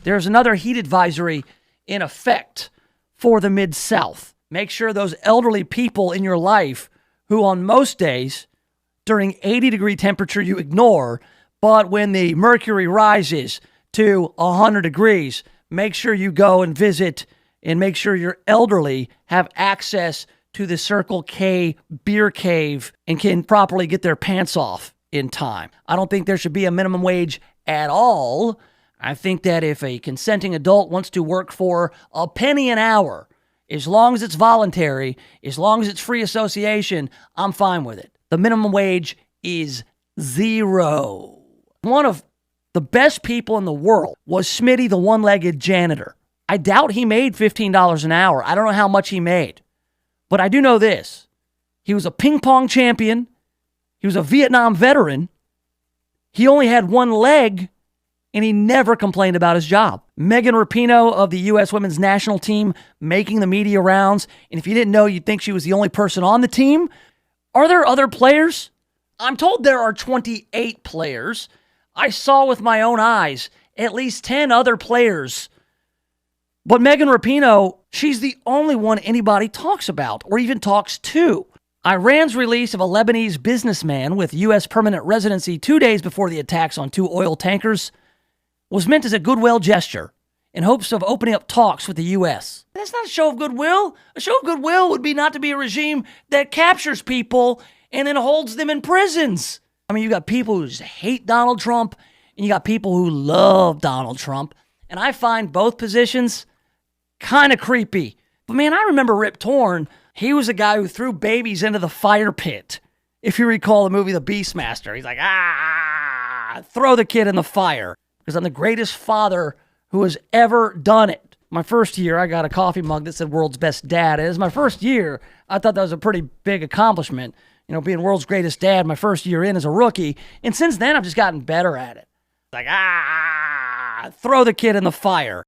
There's another heat advisory in effect for the Mid-South. Make sure those elderly people in your life who on most days during 80-degree temperature you ignore, but when the mercury rises to 100 degrees, make sure you go and visit and make sure your elderly have access to the Circle K beer cave and can properly get their pants off in time. I don't think there should be a minimum wage at all. I think that if a consenting adult wants to work for a penny an hour, as long as it's voluntary, as long as it's free association, I'm fine with it. The minimum wage is $0. One of the best people in the world was Smitty, the one-legged janitor. I doubt he made $15 an hour. I don't know how much he made. But I do know this. He was a ping pong champion. He was a Vietnam veteran. He only had one leg, and he never complained about his job. Megan Rapinoe of the U.S. women's national team making the media rounds. And if you didn't know, you'd think she was the only person on the team. Are there other players? I'm told there are 28 players. I saw with my own eyes at least 10 other players. But Megan Rapinoe, she's the only one anybody talks about or even talks to. Iran's release of a Lebanese businessman with U.S. permanent residency 2 days before the attacks on 2 oil tankers was meant as a goodwill gesture in hopes of opening up talks with the U.S. That's not a show of goodwill. A show of goodwill would be not to be a regime that captures people and then holds them in prisons. I mean, you got people who just hate Donald Trump, and you got people who love Donald Trump. And I find both positions kind of creepy. But man, I remember Rip Torn. He was a guy who threw babies into the fire pit. If you recall the movie The Beastmaster, he's like, throw the kid in the fire. Because I'm the greatest father who has ever done it. My first year, I got a coffee mug that said world's best dad. It was my first year. I thought that was a pretty big accomplishment. You know, being world's greatest dad my first year in as a rookie. And since then, I've just gotten better at it. Like, throw the kid in the fire.